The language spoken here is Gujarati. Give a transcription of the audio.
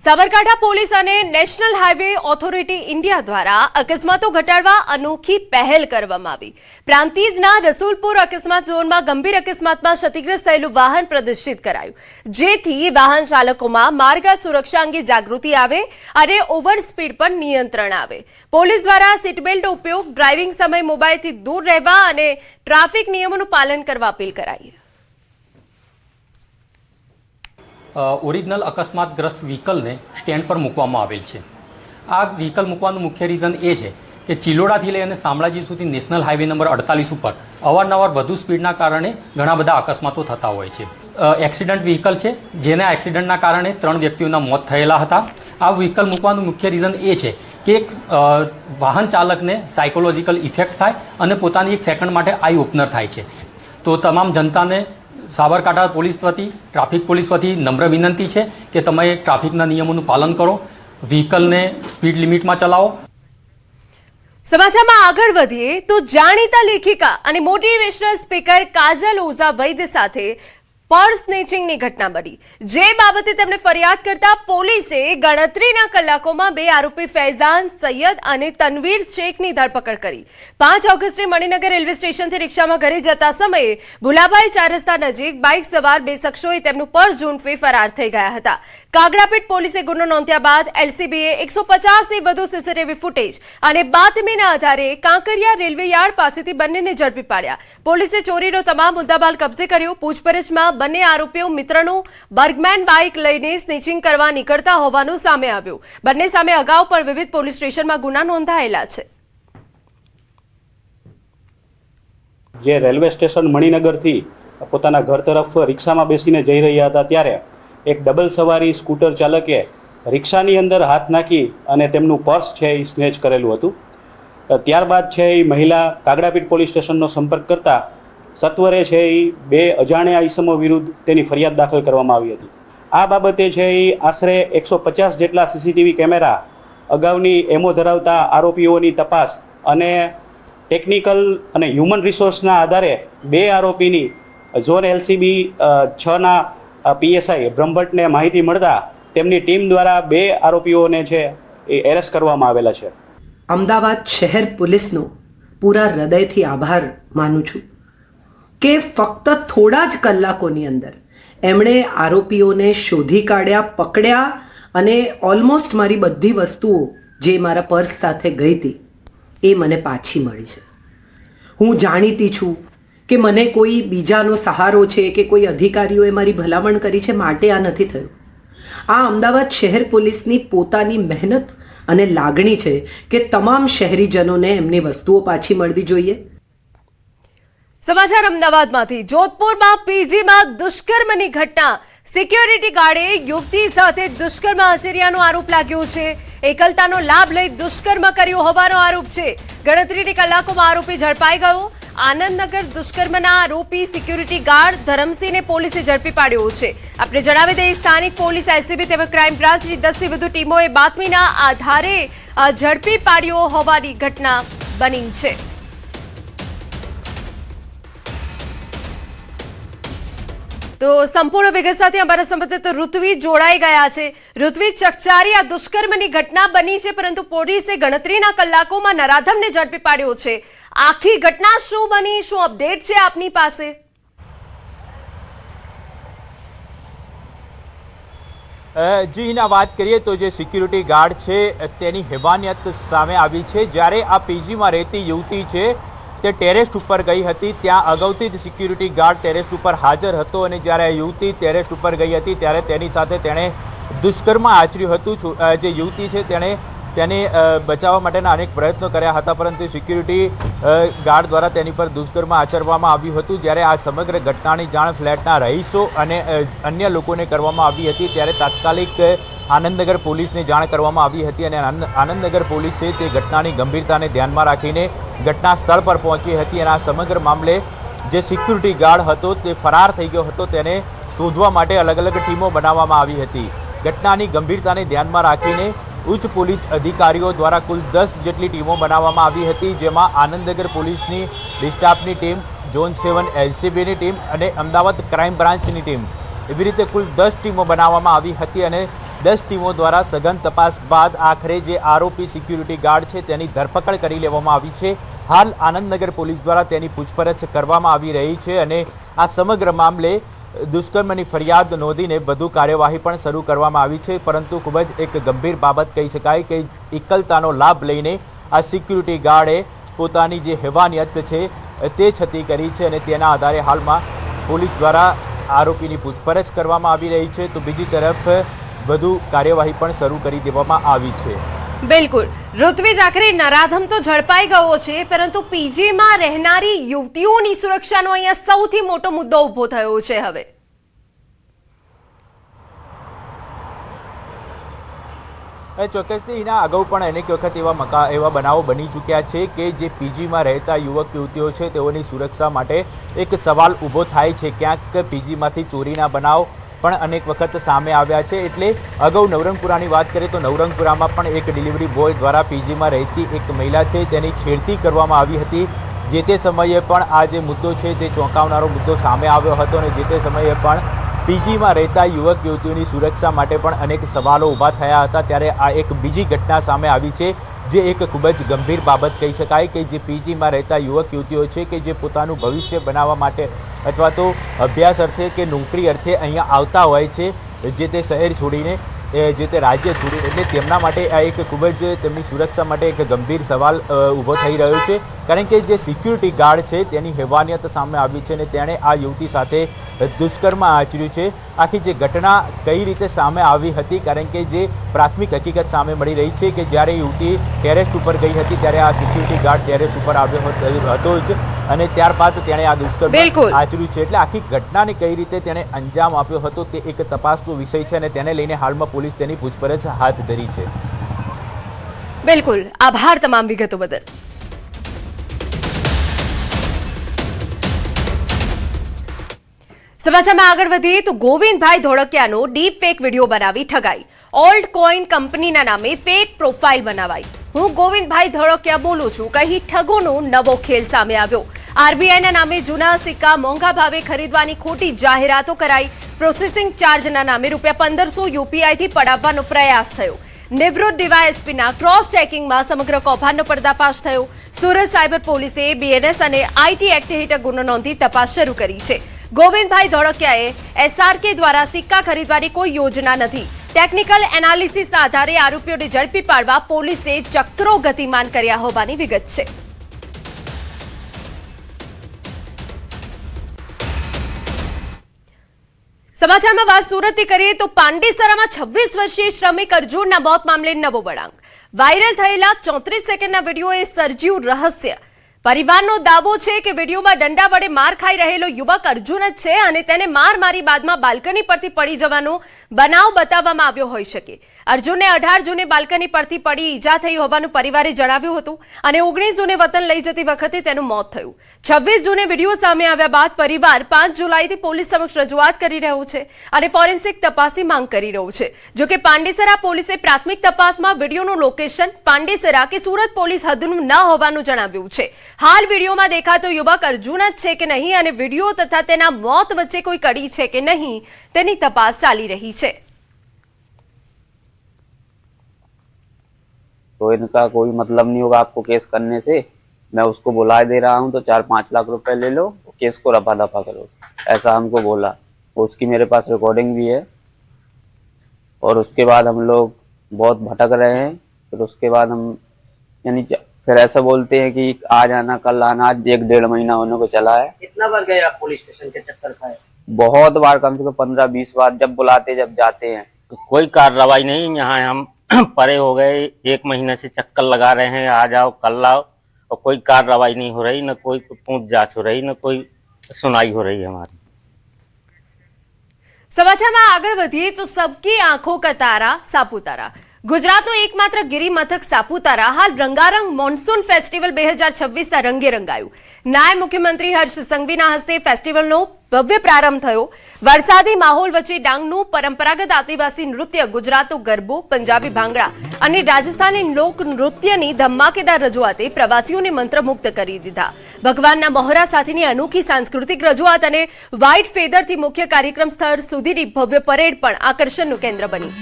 સાબરકાંઠા પોલીસ અને નેશનલ હાઈવે ઓથોરિટી ઇન્ડિયા દ્વારા અકસ્માતો ઘટાડવા અનોખી પહેલ કરવામાં આવી। પ્રાંતિજના રસુલપુર અકસ્માત ઝોનમાં ગંભીર અકસ્માતમાં ક્ષતિગ્રસ્ત થયેલું વાહન પ્રદર્શિત કરાયું, જેથી વાહન ચાલકોમાં માર્ગ સુરક્ષા અંગે જાગૃતિ આવે અને ઓવર સ્પીડ પર નિયંત્રણ આવે। પોલીસ દ્વારા સીટ બેલ્ટ ઉપયોગ, ડ્રાઇવિંગ સમયે મોબાઈલથી દૂર રહેવા અને ટ્રાફિક નિયમોનું પાલન કરવા અપીલ કરાઈ। ઓરિજિનલ અકસ્માતગ્રસ્ત વ્હીકલને સ્ટેન્ડ પર મૂકવામાં આવેલ છે। આ વ્હીકલ મૂકવાનું મુખ્ય રીઝન એ છે કે ચિલોડાથી લઈ અને શામળાજી સુધી નેશનલ હાઈવે નંબર 48 ઉપર અવારનવાર વધુ સ્પીડના કારણે ઘણા બધા અકસ્માતો થતા હોય છે। એક્સિડન્ટ વ્હીકલ છે, જેના એક્સિડન્ટના કારણે 3 વ્યક્તિઓના મોત થયેલા હતા। આ વ્હીકલ મૂકવાનું મુખ્ય રીઝન એ છે કે વાહન ચાલકને સાયકોલોજીકલ ઇફેક્ટ થાય અને પોતાની એક સેકન્ડ માટે આઈ ઓપનર થાય છે। તો તમામ જનતાને સાબરકાંઠા પોલીસ વતી, ટ્રાફિક પોલીસ વતી નમ્ર વિનંતી છે કે તમે ટ્રાફિકના નિયમોનું પાલન કરો, વ્હીકલને સ્પીડ લિમિટમાં ચલાવો। સમાચારમાં આગળ વધીએ તો જાણીતા લેખિકા અને મોટિવેશનલ સ્પીકર કાજલ ઓઝા વૈદ્ય સાથે પર્સ સ્નેચિંગની ઘટના બની, જે બાબતે તેમણે ફરિયાદ કરતા પોલીસે ગણતરીના કલાકોમાં 2 આરોપી ફૈઝાન સૈયદ અને તનવીર શેખની ધરપકડ કરી। 5 ઓગસ્ટે મણિનગર રેલવે સ્ટેશનથી રિક્ષામાં ઘરે જતા સમયે ભુલાભાઈ 4 રસ્તા નજીક બાઇક સવાર 2 શખ્સોએ તેમનું પર્સ ઝૂંટવી ફરાર થઈ ગયા હતા। કાગડાપીઠ પોલીસે ગુનો નોંધ્યા બાદ એલસીબીએ 150થી વધુ સીસીટીવી ફૂટેજ અને બાતમીના આધારે કાંકરિયા રેલવે યાર્ડ પાસેથી બંનેને ઝડપી પાડ્યા। પોલીસે ચોરીનો તમામ મુદ્દામાલ કબજે કર્યો। પૂછપરછમાં બંને આરોપીઓ મિત્રનું બર્ગમેન બાઇક લઈને સ્નેચિંગ કરવા નીકળતા હોવાનું સામે આવ્યું। બંને સામે અગાઉ પણ વિવિધ પોલીસ સ્ટેશનમાં ગુના નોંધાયેલા છે। જે રેલવે સ્ટેશન મણિનગરથી પોતાના ઘર તરફ રિક્ષામાં બેસીને જઈ રહ્યા હતા, ત્યારે એક ડબલ સવારી સ્કૂટર ચાલકે રિક્ષાની અંદર હાથ નાખી અને તેમનું પર્સ છે એ સ્નેચ કરેલું હતું। ત્યારબાદ છે એ મહિલા કાગડાપીઠ પોલીસ સ્ટેશનનો સંપર્ક કરતા સત્વરે છે એ 2 અજાણ્યા ઈસમો વિરુદ્ધ તેની ફરિયાદ દાખલ કરવામાં આવી હતી। આ બાબતે છે એ આશરે 150 જેટલા સીસીટીવી કેમેરા, અગાઉની એમઓ ધરાવતા આરોપીઓની તપાસ અને ટેકનિકલ અને હ્યુમન રિસોર્સના આધારે 2 આરોપીની ઝોન એલસીબી 6ના પીએસઆઈ બ્રહ્મભટ્ટને માહિતી મળતા તેમની ટીમ દ્વારા 2 આરોપીઓને છે એ એરેસ્ટ કરવામાં આવેલા છે। અમદાવાદ શહેર પોલીસનો પૂરા હૃદયથી આભાર માનું છું કે ફક્ત થોડા જ કલાકોની અંદર એમણે આરોપીઓને શોધી કાઢ્યા, પકડ્યા અને ઓલમોસ્ટ મારી બધી વસ્તુઓ જે મારા પર્સ સાથે ગઈ હતી એ મને પાછી મળી છે। હું જાણીતી છું કે મને કોઈ બીજાનો સહારો છે કે કોઈ અધિકારીઓએ મારી ભલામણ કરી છે, માટે આ નથી થયું। આ અમદાવાદ શહેર પોલીસની પોતાની મહેનત અને લાગણી છે કે તમામ શહેરીજનોને એમની વસ્તુઓ પાછી મળવી જોઈએ। સમાચાર અમદાવાદમાંથી। જોધપુરમાં પીજીમાં દુષ્કર્મની ઘટના। સિક્યોરિટી ગાર્ડે યુવતી સાથે દુષ્કર્મ આચર્યાનો આરોપ લાગ્યો છે। એકલતાનો લાભ લઈ દુષ્કર્મ કર્યો હોવાનો આરોપ છે। ગણતરીની કલાકોમાં આરોપી ઝડપાઈ ગયો। આનંદનગર દુષ્કર્મના આરોપી સિક્યોરિટી ગાર્ડ ધરમસિંહને પોલીસે ઝડપી પાડ્યો છે। આપણે જણાવી દઈએ, સ્થાનિક પોલીસ, એલસીબી તેમજ ક્રાઇમ બ્રાન્ચની 10થી વધુ ટીમોએ બાતમીના આધારે ઝડપી પાડ્યો હોવાની ઘટના બની છે। તો સંપૂર્ણ વિગત સાથે અમારા સંવાદદાતા ઋત્વી જોડાઈ ગયા છે। ઋત્વી, ચકચારી આ દુષ્કર્મની ઘટના બની છે, પરંતુ પોલીસે ગણતરીના કલાકોમાં નરાધમને ઝડપી પાડ્યો છે। આખી ઘટના શું બની, શું અપડેટ છે આપની પાસે? જી ના વાત કરીએ તો જે સિક્યુરિટી ગાર્ડ છે તેની હેવાનિયત સામે આવી છે। જ્યારે આ પીજીમાં રહેતી યુવતી છે તે ટેરેસ ઉપર ગઈ હતી, ત્યાં અગાઉથી જ સિક્યુરિટી ગાર્ડ ટેરેસ ઉપર હાજર હતો અને જ્યારે યુવતી ટેરેસ ઉપર ગઈ હતી ત્યારે તેની સાથે તેણે દુષ્કર્મ આચર્યું હતું। જે યુવતી છે તેને બચાવવા માટેના અનેક પ્રયત્નો કર્યા હતા, પરંતુ સિક્યુરિટી ગાર્ડ દ્વારા તેની પર દુષ્કર્મ આચરવામાં આવ્યું હતું। જ્યારે આ સમગ્ર ઘટનાની જાણ ફ્લેટના રહીશો અને અન્ય લોકોને કરવામાં આવી હતી, ત્યારે તાત્કાલિક આનંદનગર પોલીસને જાણ કરવામાં આવી હતી અને આનંદનગર પોલીસે તે ઘટનાની ગંભીરતાને ધ્યાનમાં રાખીને ઘટના સ્થળ પર પહોંચી હતી અને આ સમગ્ર મામલે જે સિક્યુરિટી ગાર્ડ હતો તે ફરાર થઈ ગયો હતો, તેને શોધવા માટે અલગ અલગ ટીમો બનાવવામાં આવી હતી। ઘટનાની ગંભીરતાને ધ્યાનમાં રાખીને ઉચ્ચ પોલીસ અધિકારીઓ દ્વારા કુલ 10 જેટલી ટીમો બનાવવામાં આવી હતી, જેમાં આનંદનગર પોલીસની ડિસ્ટાફની ટીમ, ઝોન 7 એલસીબીની ટીમ અને અમદાવાદ ક્રાઇમ બ્રાન્ચની ટીમ એવી રીતે કુલ 10 ટીમો બનાવવામાં આવી હતી અને 10 ટીમો દ્વારા સઘન તપાસ બાદ આખરે જે આરોપી સિક્યુરિટી ગાર્ડ છે તેની ધરપકડ કરી લેવામાં આવી છે. હાલ આનંદનગર પોલીસ દ્વારા તેની પૂછપરછ કરવામાં આવી રહી છે અને આ સમગ્ર મામલે દુષ્કર્મની ફરિયાદ નોંધીને વધુ કાર્યવાહી પણ શરૂ કરવામાં આવી છે. પરંતુ ખૂબ જ એક ગંભીર બાબત કહી શકાય કે એકલતાનો લાભ લઈને આ સિક્યુરિટી ગાર્ડે પોતાની જે હેવાનિયત છે તે છતી કરી છે અને તેના આધારે હાલમાં પોલીસ દ્વારા આરોપીની પૂછપરછ કરવામાં આવી રહી છે. તો બીજી તરફ વધુ કાર્યવાહી પણ શરૂ કરી દેવામાં આવી છે. બિલકુલ ઋત્વિજ, આખરે નરાધમ તો ઝડપાઈ ગયો છે, પરંતુ પીજીમાં રહેનારી યુવતીઓની સુરક્ષાનો અહીંયા સૌથી મોટો મુદ્દો ઉભો થયો છે. હવે ચોક્કસથી એના અગાઉ પણ અનેક વખત એવા બનાવો બની ચૂક્યા છે કે જે પીજીમાં રહેતા યુવક યુવતીઓ છે તેઓની સુરક્ષા માટે એક સવાલ ઊભો થાય છે. ક્યાંક પીજીમાંથી ચોરીના બનાવ પણ અનેક વખત સામે આવ્યા છે. એટલે અગાઉ નવરંગપુરાની વાત કરીએ તો નવરંગપુરામાં પણ એક ડિલિવરી બોય દ્વારા પીજીમાં રહેતી એક મહિલા છે તેની છેડતી કરવામાં આવી હતી. જે તે સમયે પણ આ જે મુદ્દો છે તે ચોંકાવનારો મુદ્દો સામે આવ્યો હતો અને જે તે સમયે પણ પીજીમાં રહેતા યુવક યુવતીઓની સુરક્ષા માટે પણ અનેક સવાલો ઊભા થયા હતા. ત્યારે આ એક બીજી ઘટના સામે આવી છે જે એક ખૂબ જ ગંભીર બાબત કહી શકાય કે જે પીજીમાં રહેતા યુવક યુવતીઓ છે કે જે પોતાનું ભવિષ્ય બનાવવા માટે અથવા તો અભ્યાસ અર્થે કે નોકરી અર્થે અહીંયા આવતા હોય છે જે તે શહેર છોડીને જે તે રાજ્ય છોડીને, એટલે તેમના માટે આ એક ખૂબ જ તેમની સુરક્ષા માટે એક ગંભીર સવાલ ઊભો થઈ રહ્યો છે. કારણ કે જે સિક્યુરિટી ગાર્ડ છે તેની હેવાનિયત સામે આવી છે અને તેણે આ યુવતી સાથે દુષ્કર્મ આચર્યું છે. આખી જે ઘટના કઈ રીતે સામે આવી હતી, કારણ કે જે પ્રાથમિક હકીકત સામે મળી રહી છે કે જ્યારે યુવતી ટેરેસ ઉપર ગઈ હતી ત્યારે આ સિક્યુરિટી ગાર્ડ ટેરેસ ઉપર આવ્યો હતો જ અને ત્યારબાદ તેણે આ દુષ્કર્મ આચર્યું છે. એટલે આખી ઘટનાને કઈ રીતે તેણે અંજામ આપ્યો હતો તે એક તપાસનો વિષય છે અને તેને લઈને હાલમાં પોલીસ તેની પૂછપરછ હાથ ધરી છે. બિલકુલ, આભાર તમામ વિગતો બદલ. સમાચારમાં આગળ વધીએ તો ગોવિંદભાઈ ધોળકિયાનો ડીપ ફેક વિડીયો બનાવી ઠગાઈ. ઓલ્ડ કોઈન કંપનીના નામે ફેક પ્રોફાઇલ બનાવાઈ. હું ગોવિંદભાઈ ધોળકિયા બોલું છું, કહી ઠગોનો નવો ખેલ સામે આવ્યો. આરબીઆઈના નામે જૂના સિક્કા મોંઘા ભાવે ખરીદવાની ખોટી જાહેરાતો કરાઈ. પ્રોસેસિંગ ચાર્જના નામે ₹1500 યુપીઆઈથી પડાવવાનો પ્રયાસ થયો. નિવૃત્ત ડીવાયએસપીના ક્રોસ ચેકિંગમાં સમગ્ર કૌભાંડનો પર્દાફાશ થયો. સુરત સાયબર પોલીસે બીએનએસ અને આઈટી એક્ટ હેઠળ ગુનો નોંધી તપાસ શરૂ કરી છે. ગોવિંદભાઈ ધોળકિયાએ એસઆરકે દ્વારા સિક્કા ખરીદવાની કોઈ યોજના નથી. ટેકનિકલ એનાલિસિસના આધારે આરોપીઓને ઝડપી પાડવા પોલીસે ચક્રો ગતિમાન કર્યા હોવાની વિગત છે. સમાચારમાં વાત સુરતથી કરીએ તો પાંડેસરામાં 26 વર્ષીય શ્રમિક અર્જુનના મોત મામલે નવો વળાંક. વાયરલ થયેલા 34 સેકન્ડના વિડીયોએ સર્જ્યું રહસ્ય. પરિવારનો દાવો છે કે વિડીયોમાં દંડા વડે માર ખાઈ રહેલો યુવક અર્જુન જ છે અને તેને માર મારી બાદમાં બાલ્કની પરથી પડી જવાનો બનાવ બતાવવામાં આવ્યો હોઈ શકે. અર્જુનને 18 જૂને બાલ્કની પરથી પડી ઈજા થઈ હોવાનું પરિવારે જણાવ્યું હતું અને 19 જૂને વતન લઈ જતી વખતે તેનું મોત થયું. 26 જૂને વિડીયો સામે આવ્યા બાદ પરિવાર 5 જુલાઈથી પોલીસ સમક્ષ રજૂઆત કરી રહ્યો છે અને ફોરેન્સિક તપાસની માંગ કરી રહ્યો છે. જોકે પાંડેસરા પોલીસે પ્રાથમિક તપાસમાં વિડીયોનું લોકેશન પાંડેસરા કે સુરત પોલીસ હદનું ન હોવાનું જણાવ્યું છે. હાલ વિડીયોમાં દેખાતો યુવક અર્જુન જ છે કે નહીં અને વિડીયો તથા તેના મોત વચ્ચે કોઈ કડી છે કે નહીં તેની તપાસ ચાલી રહી છે. तो इनका कोई मतलब नहीं होगा आपको केस करने से, मैं उसको बुला दे रहा हूँ तो 4-5 लाख रुपए ले लो, केस को रफा दफा करो, ऐसा हमको बोला. उसकी मेरे पास रिकॉर्डिंग भी है और उसके बाद हम लोग बहुत भटक रहे हैं. फिर उसके बाद हम यानी फिर ऐसा बोलते हैं कि आज आना कल आना, आज 1-1.5 महीना होने को चला है. कितना बार गए आप पुलिस स्टेशन के चक्कर खाए? बहुत बार, कम से कम 15-20 बार, जब बुलाते जब जाते हैं. तो कोई कार्रवाई नहीं. यहाँ हम परे हो गए, 1 महीने से चक्कर लगा रहे हैं, आ जाओ कल आओ, और कोई कार्रवाई नहीं हो रही, न कोई पूछताछ हो रही, न कोई सुनाई हो रही है हमारी. સમાચારમાં આગળ વધીએ તો સબકી આંખો કા તારા સાપુતારા. ગુજરાતનો એકમાત્ર ગિરિમથક સાપુતારા હાલ રંગારંગ મોન્સૂન ફેસ્ટિવલ 2026 રંગે રંગાયું. નાયબ મુખ્યમંત્રી હર્ષ સંઘવીના હસ્તે ફેસ્ટિવલનો ભવ્ય પ્રારંભ થયો. વરસાદી માહોલ વચ્ચે ડાંગનું પરંપરાગત આદિવાસી નૃત્ય, ગુજરાતનો ગરબો, પંજાબી ભાંગડા અને રાજસ્થાની લોક નૃત્યની ધમાકેદાર રજૂઆતે પ્રવાસીઓને મંત્રમુગ્ધ કરી દીધા. ભગવાનના મહોરા સાથેની અનોખી સાંસ્કૃતિક રજૂઆત અને વ્હાઇટ ફેદરથી મુખ્ય કાર્યક્રમ સ્થળ સુધીની ભવ્ય પરેડ પણ આકર્ષણનું કેન્દ્ર બની.